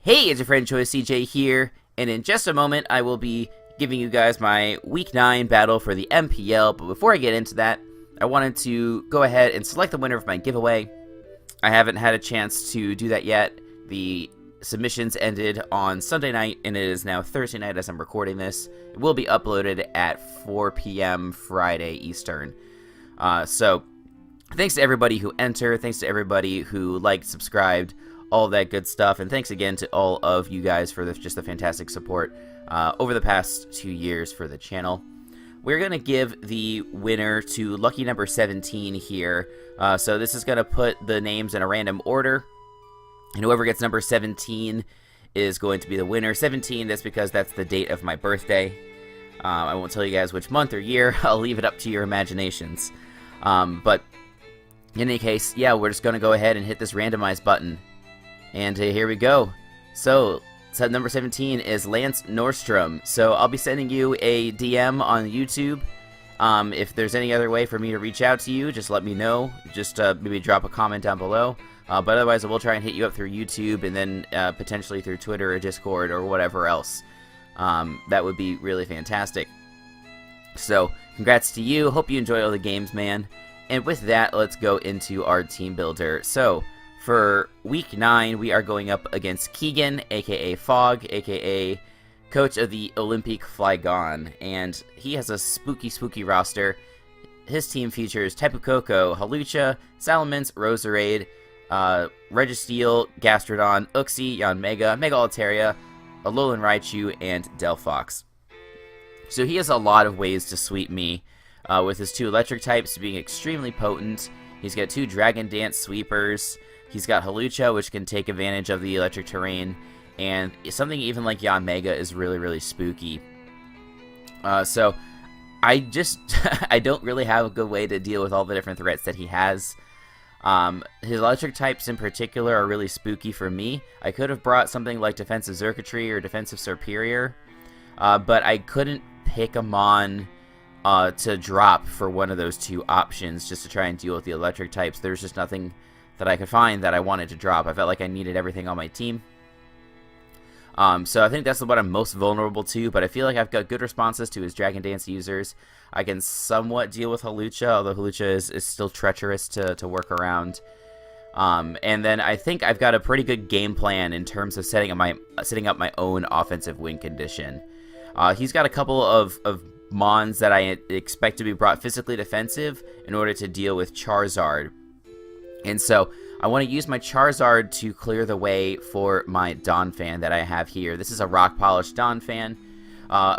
Hey, it's your friend Choice CJ here, and in just a moment I will be giving you guys my Week 9 battle for the MPL, but before I get into that, I wanted to go ahead and select the winner of my giveaway. I haven't had a chance to do that yet. The submissions ended on Sunday night, and it is now Thursday night as I'm recording this. It will be uploaded at 4 p.m. Friday Eastern. So, thanks to everybody who entered, thanks to everybody who liked, subscribed, all that good stuff, and thanks again to all of you guys for just the fantastic support over the past 2 years for the channel. We're going to give the winner to lucky number 17 here. So this is going to put the names in a random order, and whoever gets number 17 is going to be the winner. 17, that's because that's the date of my birthday. I won't tell you guys which month or year. I'll leave it up to your imaginations. But in any case, yeah, we're just going to go ahead and hit this randomize button. And here we go. So number 17 is Lance Norstrum. So I'll be sending you a DM on YouTube. If there's any other way for me to reach out to you, just let me know. Just maybe drop a comment down below. But otherwise, I will try and hit you up through YouTube and then potentially through Twitter or Discord or whatever else. That would be really fantastic. So congrats to you. Hope you enjoy all the games, man. And with that, let's go into our team builder. So for Week 9, we are going up against Keegan, aka Fog, aka coach of the Olympique Flygon, and he has a spooky roster. His team features Tapu Koko, Hawlucha, Salamence, Roserade, Registeel, Gastrodon, Uxie, Yanmega, Mega Altaria, Alolan Raichu, and Delphox. So he has a lot of ways to sweep me, with his 2 electric types being extremely potent. He's got 2 Dragon Dance sweepers. He's got Hawlucha, which can take advantage of the electric terrain, and something even like Yanmega is really spooky. So I don't really have a good way to deal with all the different threats that he has. His electric types in particular are really spooky for me. I could have brought something like Defensive Xurkitree or Defensive Serperior, but I couldn't pick a Mon to drop for one of those 2 options just to try and deal with the electric types. There's just nothing that I could find that I wanted to drop. I felt like I needed everything on my team. So I think that's what I'm most vulnerable to, but I feel like I've got good responses to his Dragon Dance users. I can somewhat deal with Hawlucha, although Hawlucha is still treacherous to work around. And then I think I've got a pretty good game plan in terms of setting up my own offensive win condition. He's got a couple of Mons that I expect to be brought physically defensive in order to deal with Charizard. And so I want to use my Charizard to clear the way for my Donphan that I have here. This is a rock polished Donphan.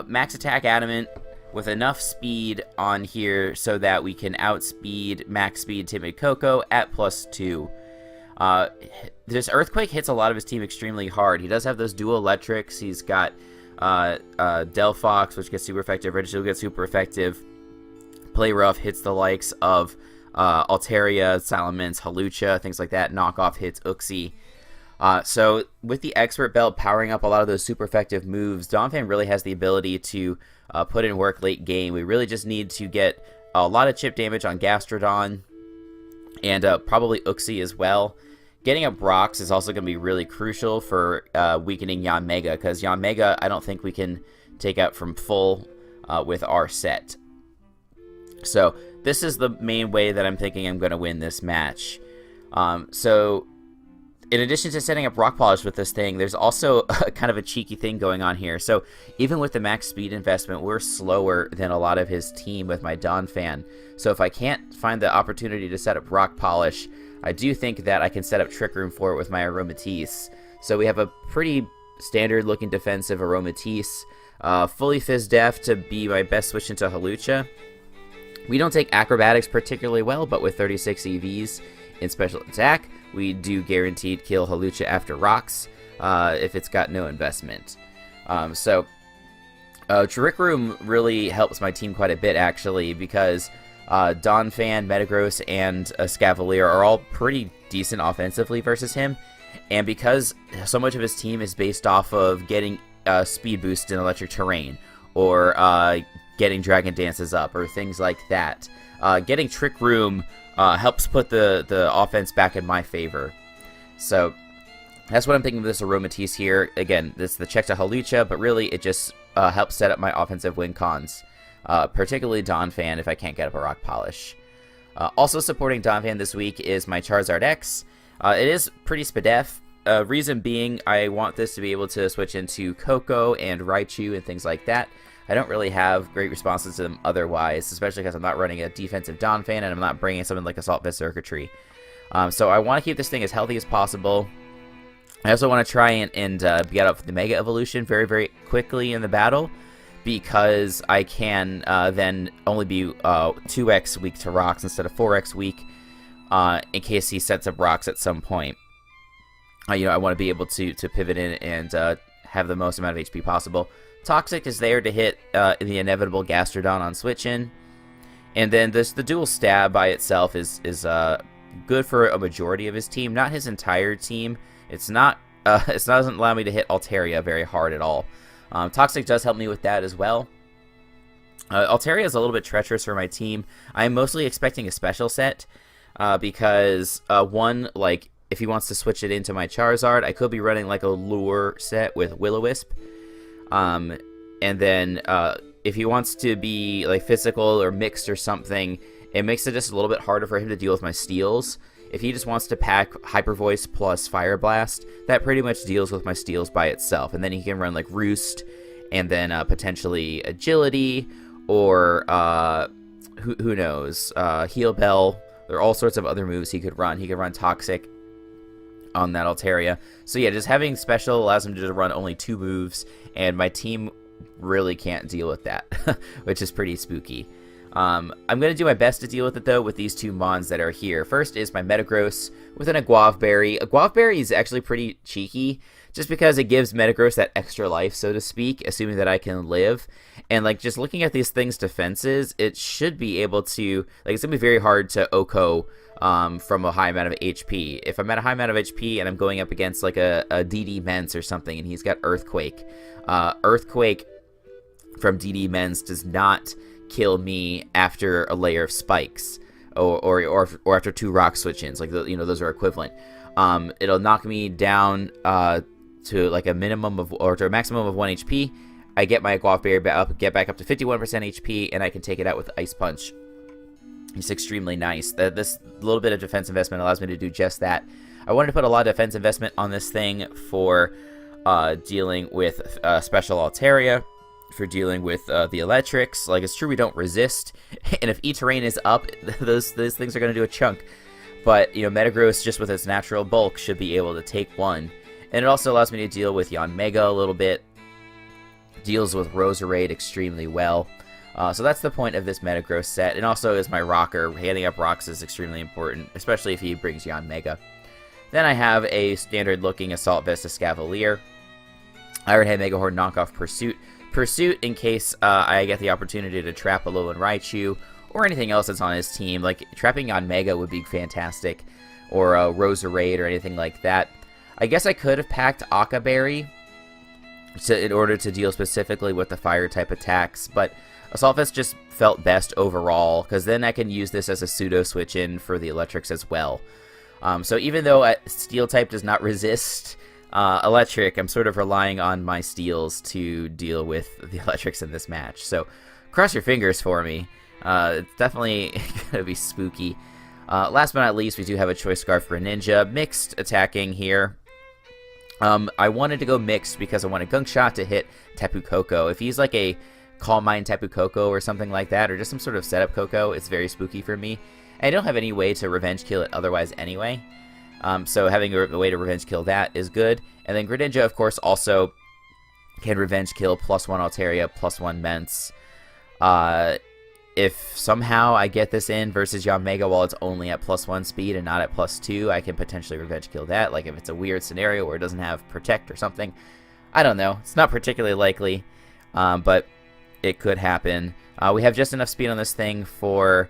Max attack adamant with enough speed on here so that we can outspeed max speed Timid Koko at +2. This Earthquake hits a lot of his team extremely hard. He does have those dual electrics. He's got Delphox, which gets super effective. Registeel gets super effective. Play Rough hits the likes of Altaria, Salamence, Hawlucha, things like that. Knockoff hits Uxie. So with the Expert Belt powering up a lot of those super effective moves, Donphan really has the ability to put in work late game. We really just need to get a lot of chip damage on Gastrodon and probably Uxie as well. Getting up rocks is also going to be really crucial for weakening Yanmega, because Yanmega I don't think we can take out from full with our set. So this is the main way that I'm thinking I'm going to win this match. So in addition to setting up Rock Polish with this thing, there's also kind of a cheeky thing going on here. So even with the max speed investment, we're slower than a lot of his team with my Donphan. So if I can't find the opportunity to set up Rock Polish, I do think that I can set up Trick Room for it with my Aromatisse. So we have a pretty standard looking defensive Aromatisse. Fully Fizz Def to be my best switch into Hawlucha. We don't take Acrobatics particularly well, but with 36 EVs in special attack, we do guaranteed kill Hawlucha after rocks if it's got no investment. Trick Room really helps my team quite a bit, actually, because Donphan, Metagross, and Scavalier are all pretty decent offensively versus him, and because so much of his team is based off of getting speed boost in electric terrain, or getting Dragon Dances up, or things like that. Getting Trick Room helps put the offense back in my favor. So That's what I'm thinking of this Aromatisse here. Again, this is the check to Hawlucha, but really it just helps set up my offensive win cons. Particularly Donphan if I can't get up a Rock Polish. Also supporting Donphan this week is my Charizard X. It is pretty spadef. Reason being, I want this to be able to switch into Koko and Raichu and things like that. I don't really have great responses to them otherwise, especially because I'm not running a defensive Donphan and I'm not bringing something like Assault Vest Circuitry. So I want to keep this thing as healthy as possible. I also want to try and get up the Mega Evolution very, very quickly in the battle, because I can then only be 2x weak to rocks instead of 4x weak in case he sets up rocks at some point. I want to be able to pivot in and have the most amount of HP possible. Toxic is there to hit the inevitable Gastrodon on switch in. And then the dual stab by itself is good for a majority of his team, not his entire team. It doesn't allow me to hit Altaria very hard at all. Toxic does help me with that as well. Altaria is a little bit treacherous for my team. I'm mostly expecting a special set because one, like, if he wants to switch it into my Charizard, I could be running like a lure set with Will-O-Wisp. And then if he wants to be like physical or mixed or something, it makes it just a little bit harder for him to deal with my steals. If he just wants to pack Hyper Voice plus Fire Blast, that pretty much deals with my steals by itself. And then he can run like Roost, and then potentially Agility, or who knows, Heal Bell. There are all sorts of other moves he could run. He could run Toxic on that Altaria. So yeah, just having special allows him to just run only 2 moves, and my team really can't deal with that, which is pretty spooky. I'm going to do my best to deal with it, though, with these 2 Mons that are here. First is my Metagross with an Aguavberry. Aguavberry is actually pretty cheeky, just because it gives Metagross that extra life, so to speak, assuming that I can live. And, like, just looking at these things' defenses, it should be able to, like, it's going to be very hard to OHKO from a high amount of HP. If I'm at a high amount of HP and I'm going up against, like, a DD Mens or something, and he's got Earthquake, Earthquake from DD Mens does not kill me after a layer of spikes or after 2 rock switch-ins. Like, those are equivalent. It'll knock me down to like a minimum of, or to a maximum of 1 HP. I get my Aguavberry get back up to 51% HP, and I can take it out with Ice Punch. It's extremely nice. This little bit of defense investment allows me to do just that. I wanted to put a lot of defense investment on this thing for dealing with Special Altaria, for dealing with the electrics. Like, it's true we don't resist, and if E-Terrain is up, those things are going to do a chunk. But, Metagross, just with its natural bulk, should be able to take one. And it also allows me to deal with Yanmega a little bit. Deals with Roserade extremely well. So that's the point of this Metagross set. And also is my Rocker. Handing up rocks is extremely important, especially if he brings Yanmega. Then I have a standard-looking Assault Vest Escavalier. Ironhead Megahorn knockoff Pursuit. Pursuit in case I get the opportunity to trap a Alolan Raichu or anything else that's on his team. Like, trapping on Mega would be fantastic, or a Roserade or anything like that. I guess I could have packed Akaberry in order to deal specifically with the fire-type attacks, but Assault Vest just felt best overall, because then I can use this as a pseudo switch-in for the electrics as well. So even though Steel-type does not resist electric, I'm sort of relying on my steals to deal with the electrics in this match. So cross your fingers for me. It's definitely going to be spooky. Last but not least, we do have a Choice Scarf for Ninja. Mixed attacking here. I wanted to go mixed because I wanted Gunk Shot to hit Tapu Koko. If he's like a Calm Mind Tapu Koko or something like that, or just some sort of setup Koko, it's very spooky for me. And I don't have any way to revenge kill it otherwise anyway. So having a way to revenge kill that is good. And then Greninja, of course, also can revenge kill +1 Altaria, +1 Mence. If somehow I get this in versus Yanmega while it's only at +1 speed and not at +2, I can potentially revenge kill that. Like, if it's a weird scenario where it doesn't have Protect or something. I don't know. It's not particularly likely, but it could happen. We have just enough speed on this thing for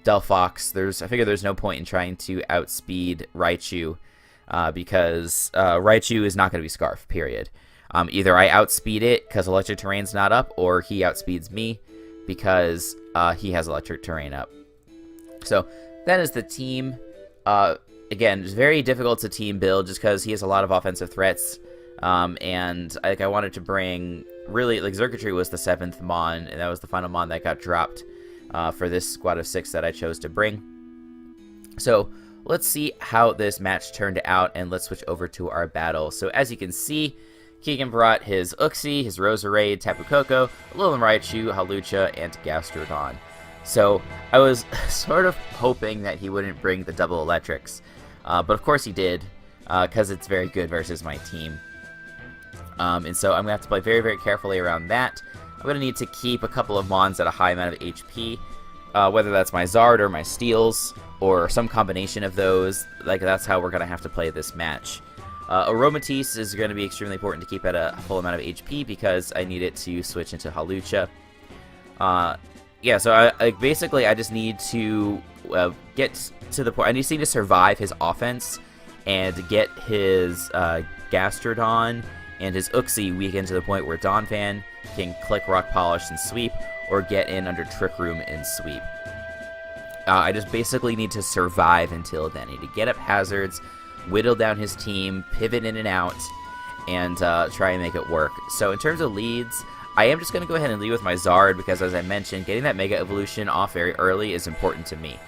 Delphox. I figure there's no point in trying to outspeed Raichu, because Raichu is not going to be Scarf, period. Either I outspeed it because Electric Terrain's not up, or he outspeeds me because he has Electric Terrain up. So that is the team. again, it's very difficult to team build just because he has a lot of offensive threats. And I wanted to bring, really, like, Xurkitree was the 7th Mon, and that was the final Mon that got dropped for this squad of 6 that I chose to bring. So let's see how this match turned out, and let's switch over to our battle. So as you can see, Keegan brought his Uxie, his Roserade, Tapu Koko, Alolan Raichu, Hawlucha, and Gastrodon. So I was sort of hoping that he wouldn't bring the double electrics, but of course he did, because it's very good versus my team. And so I'm going to have to play very, very carefully around that. I'm going to need to keep a couple of Mons at a high amount of HP, whether that's my Zard or my Steels, or some combination of those. Like, that's how we're going to have to play this match. Aromatisse is going to be extremely important to keep at a full amount of HP because I need it to switch into Hawlucha. Yeah, so basically I just need to get to the point. I just need to survive his offense and get his Gastrodon and his Uxie weakened to the point where Donphan can click Rock Polish and sweep, or get in under Trick Room and sweep. I just basically need to survive until then. I need to get up hazards, whittle down his team, pivot in and out, and try and make it work. So in terms of leads, I am just going to go ahead and lead with my Zard because, as I mentioned, getting that Mega Evolution off very early is important to me.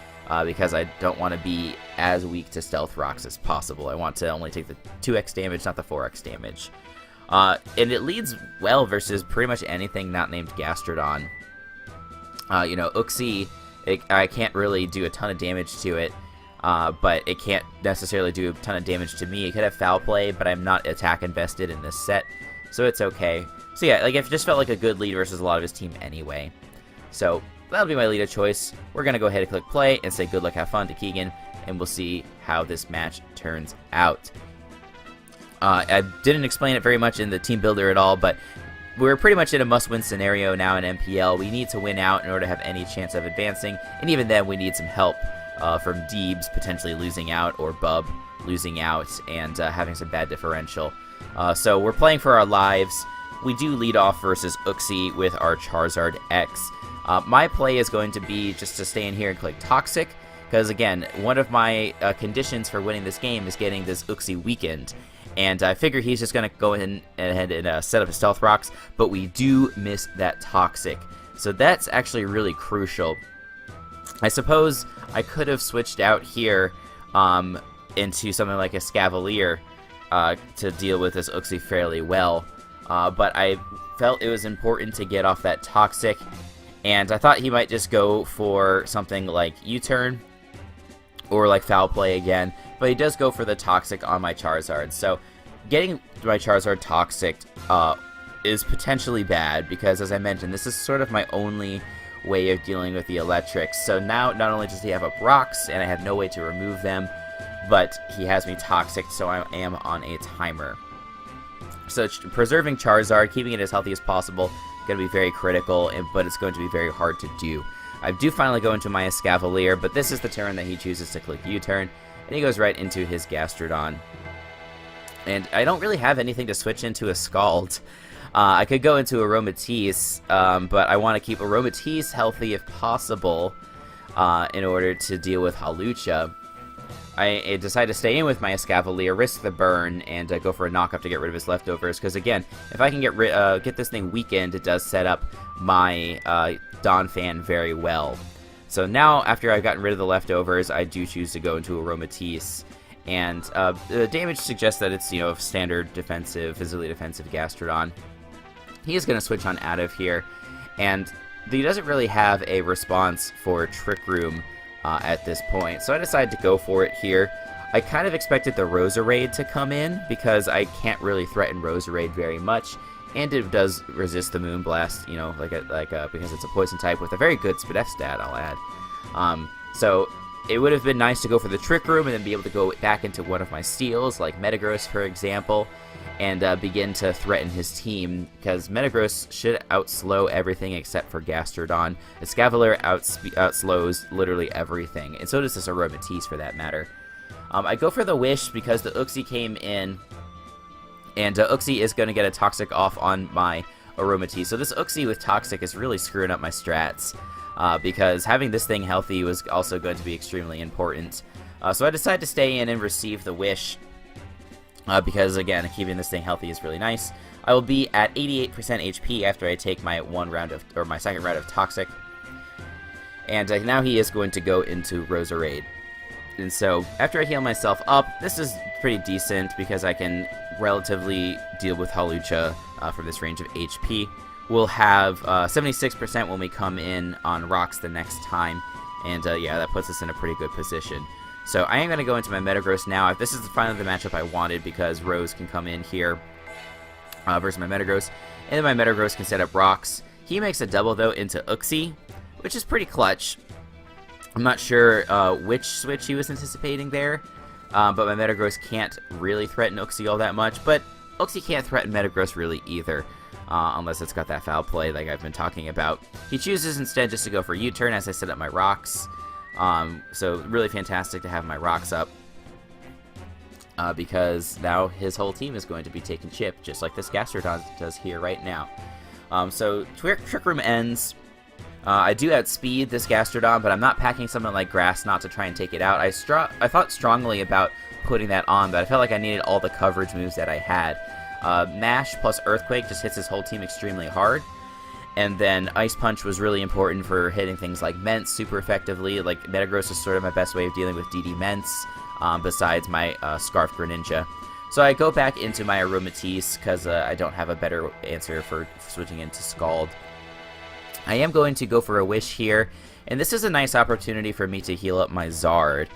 Because I don't want to be as weak to Stealth Rocks as possible. I want to only take the 2x damage, not the 4x damage. And it leads well versus pretty much anything not named Gastrodon. You know, Uxie, I can't really do a ton of damage to it, but it can't necessarily do a ton of damage to me. It could have Foul Play, but I'm not attack invested in this set, so it's okay. So yeah, like, it just felt like a good lead versus a lot of his team anyway. So that'll be my lead of choice. We're going to go ahead and click play and say good luck, have fun to Keegan, and we'll see how this match turns out. I didn't explain it very much in the team builder at all, but we're pretty much in a must-win scenario now in MPL. We need to win out in order to have any chance of advancing, and even then we need some help from Deebz potentially losing out, or Bub losing out and having some bad differential. So we're playing for our lives. We do lead off versus Uxie with our Charizard X. My play is going to be just to stay in here and click Toxic, because again, one of my conditions for winning this game is getting this Uxie weakened. And I figure he's just going to go ahead and set up his Stealth Rocks, but we do miss that Toxic. So that's actually really crucial. I suppose I could have switched out here into something like a Scavalier to deal with this Uxie fairly well. But I felt it was important to get off that Toxic, and I thought he might just go for something like U-Turn or like Foul Play again, but he does go for the Toxic on my Charizard. So getting my Charizard Toxic is potentially bad because, as I mentioned, this is sort of my only way of dealing with the electrics. So now not only does he have up rocks and I have no way to remove them, but he has me Toxic, so I am on a timer. So preserving Charizard, keeping it as healthy as possible, going to be very critical, but it's going to be very hard to do. I do finally go into my Escavalier, but this is the turn that he chooses to click U-turn, and he goes right into his Gastrodon. And I don't really have anything to switch into a Scald. I could go into Aromatisse, but I want to keep Aromatisse healthy if possible in order to deal with Hawlucha. I decided to stay in with my Escavalier, risk the burn, and go for a knock-up to get rid of his leftovers, because again, if I can get this thing weakened, it does set up my Donphan very well. So now, after I've gotten rid of the leftovers, I do choose to go into Aromatisse, and the damage suggests that it's, you know, standard defensive, physically defensive Gastrodon. He is going to switch on out of here, and he doesn't really have a response for Trick Room at this point, so I decided to go for it here. I kind of expected the Roserade to come in because I can't really threaten Roserade very much, and it does resist the Moonblast, you know, because it's a poison type with a very good Spadef stat, I'll add. So it would have been nice to go for the Trick Room and then be able to go back into one of my Steels, like Metagross, for example, and begin to threaten his team, because Metagross should outslow everything except for Gastrodon. Escavalier outslows literally everything, and so does this Aromatisse for that matter. I go for the Wish because the Uxie came in, and Uxie is going to get a Toxic off on my Aromatisse. So this Uxie with Toxic is really screwing up my strats, because having this thing healthy was also going to be extremely important. So I decided to stay in and receive the wish, because again, keeping this thing healthy is really nice. I will be at 88% HP after I take my my second round of Toxic. And now he is going to go into Roserade. And so, after I heal myself up, this is pretty decent because I can relatively deal with Hawlucha from this range of HP. We'll have 76% when we come in on rocks the next time. And yeah, that puts us in a pretty good position. So I am going to go into my Metagross now. This is finally the matchup I wanted because Rose can come in here versus my Metagross. And then my Metagross can set up rocks. He makes a double, though, into Uxie, which is pretty clutch. I'm not sure which switch he was anticipating there, but my Metagross can't really threaten Uxie all that much. But Uxie can't threaten Metagross really either, unless it's got that foul play like I've been talking about. He chooses instead just to go for U-turn as I set up my rocks. So really fantastic to have my rocks up, because now his whole team is going to be taking chip, just like this Gastrodon does here right now. So Trick Room ends. I do outspeed this Gastrodon, but I'm not packing something like Grass Knot to try and take it out. I thought strongly about putting that on, but I felt like I needed all the coverage moves that I had. Mash plus Earthquake just hits his whole team extremely hard. And then Ice Punch was really important for hitting things like Mence super effectively. Like, Metagross is sort of my best way of dealing with DD Mence, besides my Scarf Greninja. So I go back into my Aromatisse, because I don't have a better answer for switching into Scald. I am going to go for a Wish here, and this is a nice opportunity for me to heal up my Zard,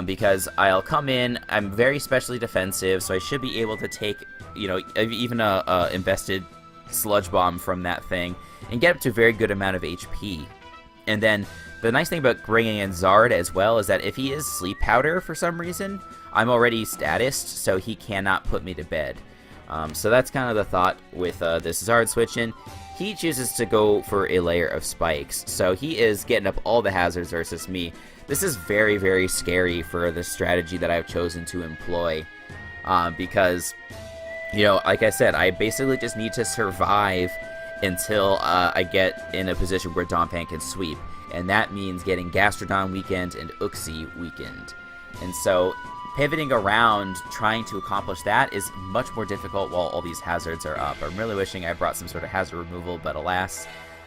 because I'll come in, I'm very specially defensive, so I should be able to take, you know, even a invested Sludge Bomb from that thing, and get up to a very good amount of HP. And then, the nice thing about bringing in Zard as well is that if he is Sleep Powder for some reason, I'm already statused, so he cannot put me to bed. So that's kind of the thought with this Zard switch in. He chooses to go for a layer of spikes, so he is getting up all the hazards versus me. This is very, very scary for the strategy that I've chosen to employ, because, you know, like I said, I basically just need to survive until I get in a position where Donphan can sweep, and that means getting Gastrodon weakened and Uxie weakened. And so pivoting around trying to accomplish that is much more difficult while all these hazards are up. I'm really wishing I brought some sort of hazard removal, but alas,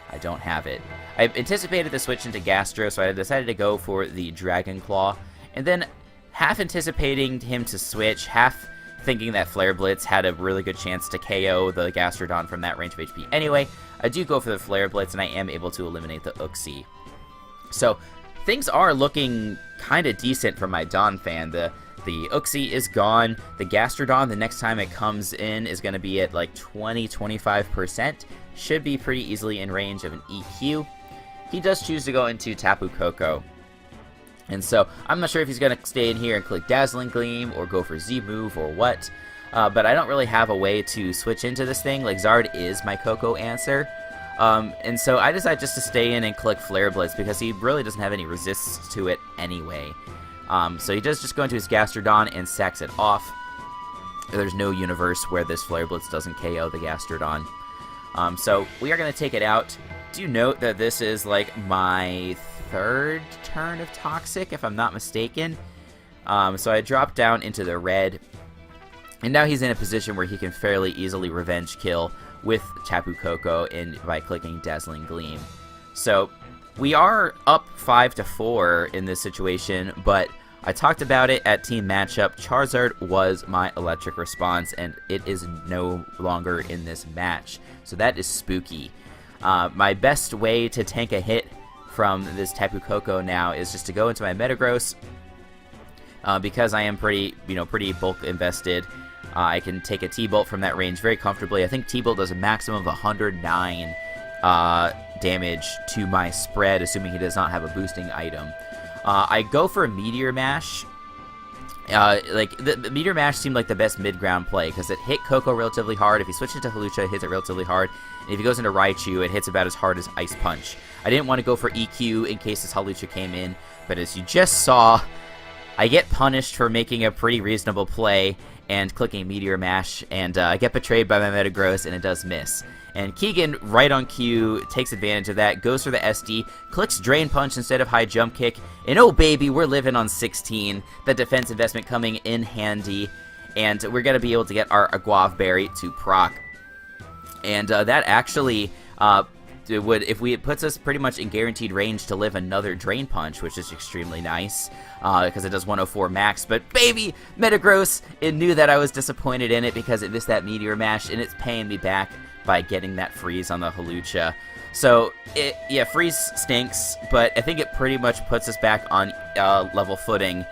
I don't have it. I anticipated the switch into Gastro, so I decided to go for the Dragon Claw, and then half anticipating him to switch, half thinking that Flare Blitz had a really good chance to KO the Gastrodon from that range of HP. Anyway, I do go for the Flare Blitz, and I am able to eliminate the Uxie. So, things are looking kind of decent for my Donphan. The Uxie is gone. The Gastrodon, the next time it comes in, is going to be at like 20-25%. Should be pretty easily in range of an EQ. He does choose to go into Tapu Koko. And so, I'm not sure if he's going to stay in here and click Dazzling Gleam, or go for Z-Move, or what. But I don't really have a way to switch into this thing. Like, Zard is my Koko answer. And so I decided just to stay in and click Flare Blitz, because he really doesn't have any resists to it anyway. So he does just go into his Gastrodon and sacks it off. There's no universe where this Flare Blitz doesn't KO the Gastrodon. So we are going to take it out. Do note that this is like my third turn of Toxic, if I'm not mistaken. So I drop down into the red, and now he's in a position where he can fairly easily revenge kill with Tapu Koko by clicking Dazzling Gleam. So we are up 5-4 in this situation, but I talked about it at Team Matchup. Charizard was my electric response, and it is no longer in this match. So that is spooky. My best way to tank a hit from this Tapu Koko now is just to go into my Metagross, because I am pretty bulk invested. I can take a T-Bolt from that range very comfortably. I think T-Bolt does a maximum of 109 damage to my spread, assuming he does not have a boosting item. I go for a Meteor Mash. The Meteor Mash seemed like the best mid-ground play, because it hit Koko relatively hard. If he switches to Hawlucha, it hits it relatively hard. And if he goes into Raichu, it hits about as hard as Ice Punch. I didn't want to go for EQ in case this Hawlucha came in, but as you just saw, I get punished for making a pretty reasonable play and clicking Meteor Mash, and I get betrayed by my Metagross, and it does miss. And Keegan, right on cue, takes advantage of that, goes for the SD, clicks Drain Punch instead of High Jump Kick, and oh baby, we're living on 16. That defense investment coming in handy, and we're going to be able to get our Aguav Berry to proc. And that actually it puts us pretty much in guaranteed range to live another Drain Punch, which is extremely nice, because it does 104 max. But baby, Metagross, it knew that I was disappointed in it because it missed that Meteor Mash, and it's paying me back by getting that freeze on the Hawlucha. So, yeah, freeze stinks, but I think it pretty much puts us back on level footing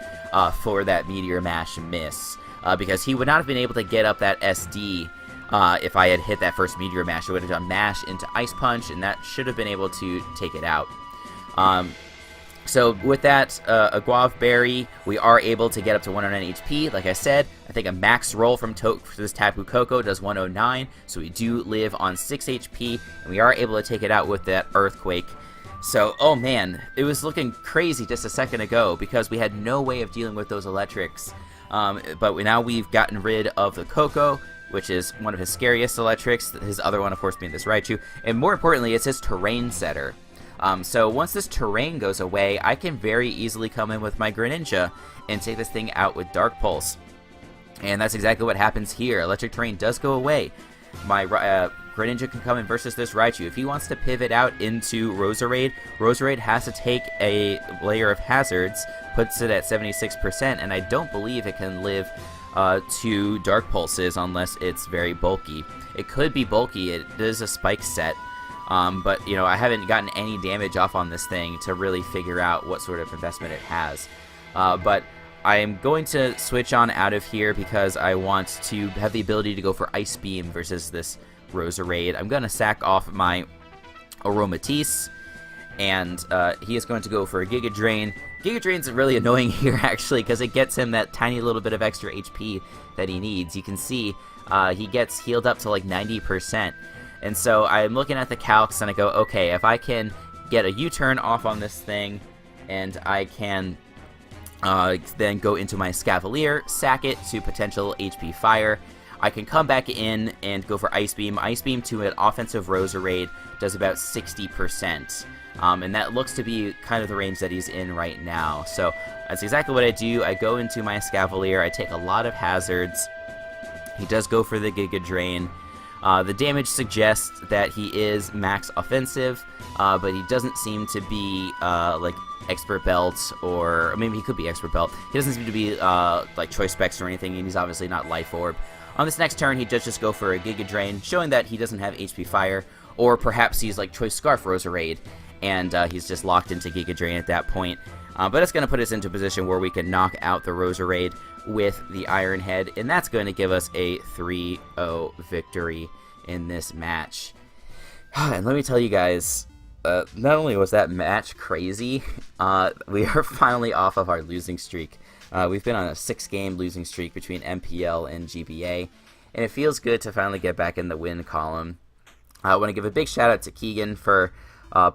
for that Meteor Mash miss, because he would not have been able to get up that SD if I had hit that first Meteor Mash. It would have done Mash into Ice Punch, and that should have been able to take it out. So with that Aguav Berry, we are able to get up to 109 HP. Like I said, I think a max roll from this Tapu Koko does 109, so we do live on 6 HP, and we are able to take it out with that Earthquake. So, oh man, it was looking crazy just a second ago because we had no way of dealing with those electrics. But now we've gotten rid of the Koko, which is one of his scariest electrics, his other one, of course, being this Raichu, and more importantly, it's his terrain setter. So once this terrain goes away, I can very easily come in with my Greninja and take this thing out with Dark Pulse. And that's exactly what happens here. Electric terrain does go away. My Greninja can come in versus this Raichu. If he wants to pivot out into Roserade, Roserade has to take a layer of hazards, puts it at 76%, and I don't believe it can live 2 Dark Pulses unless it's very bulky. It could be bulky. It is a spike set. But, you know, I haven't gotten any damage off on this thing to really figure out what sort of investment it has. But I am going to switch on out of here because I want to have the ability to go for Ice Beam versus this Roserade. I'm going to sack off my Aromatisse, and he is going to go for a Giga Drain. Giga Drain's really annoying here, actually, because it gets him that tiny little bit of extra HP that he needs. You can see he gets healed up to like 90%. And so I'm looking at the calcs, and I go, okay, if I can get a U-turn off on this thing, and I can then go into my Scavalier, sack it to potential HP Fire, I can come back in and go for Ice Beam. Ice Beam to an offensive Roserade does about 60%. And that looks to be kind of the range that he's in right now. So that's exactly what I do. I go into my Scavalier, I take a lot of hazards. He does go for the Giga Drain. The damage suggests that he is max offensive, but he doesn't seem to be like Expert Belt, or maybe he could be Expert Belt. He doesn't seem to be like Choice Specs or anything, and he's obviously not Life Orb. On this next turn, he does just go for a Giga Drain, showing that he doesn't have HP Fire, or perhaps he's like Choice Scarf Roserade, and he's just locked into Giga Drain at that point. But it's going to put us into a position where we can knock out the Roserade with the Iron Head, and that's going to give us a 3-0 victory in this match. And let me tell you guys, not only was that match crazy, we are finally off of our losing streak. We've been on a 6-game losing streak between MPL and GBA, and it feels good to finally get back in the win column. I want to give a big shout out to Keegan for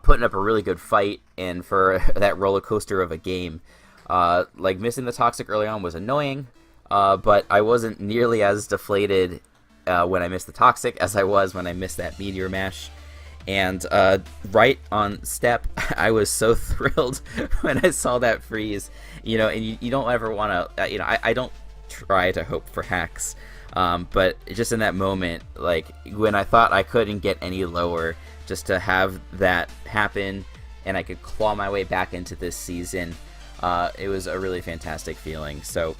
putting up a really good fight, and for that roller coaster of a game. Like, missing the Toxic early on was annoying, but I wasn't nearly as deflated when I missed the Toxic as I was when I missed that Meteor Mash. And right on step, I was so thrilled when I saw that freeze. You know, and you don't ever want to, you know, I don't try to hope for hacks, but just in that moment, like when I thought I couldn't get any lower, just to have that happen and I could claw my way back into this season, it was a really fantastic feeling. So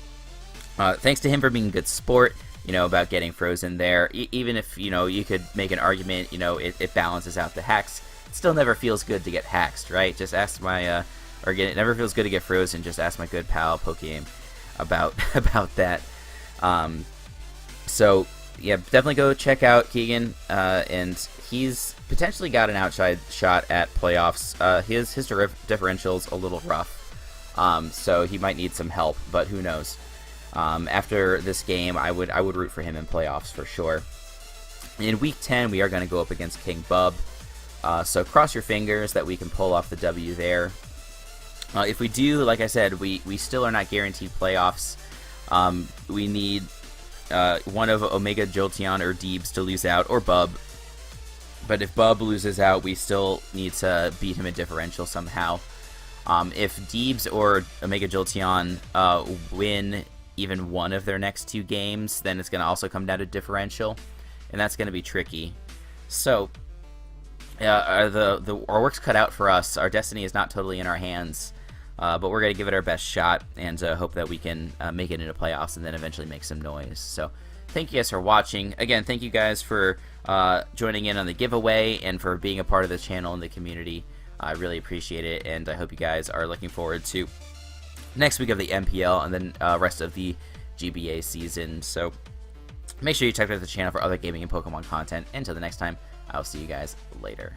thanks to him for being a good sport, you know, about getting frozen there. Even if, you know, you could make an argument, you know, it balances out the hacks, it still never feels good to get hacked, right? Just ask my, it never feels good to get frozen, just ask my good pal Pokegame about that. So, yeah, definitely go check out Keegan, and he's potentially got an outside shot at playoffs. His differential's a little rough, so he might need some help, but who knows. After this game, I would root for him in playoffs for sure. In Week 10, we are going to go up against King Bub, so cross your fingers that we can pull off the W there. If we do, like I said, we still are not guaranteed playoffs. We need one of Omega Jolteon or Deebz to lose out, or Bub. But if Bub loses out, we still need to beat him in differential somehow. If Deebz or Omega Jolteon win even one of their next 2 games, then it's going to also come down to differential, and that's going to be tricky. So, our work's cut out for us. Our destiny is not totally in our hands, but we're going to give it our best shot and hope that we can make it into playoffs and then eventually make some noise. So, thank you guys for watching. Again, thank you guys for joining in on the giveaway and for being a part of the channel and the community. I really appreciate it, and I hope you guys are looking forward to next week of the MPL and then rest of the GBA season. So make sure you check out the channel for other gaming and Pokemon content. Until the next time, I'll see you guys later.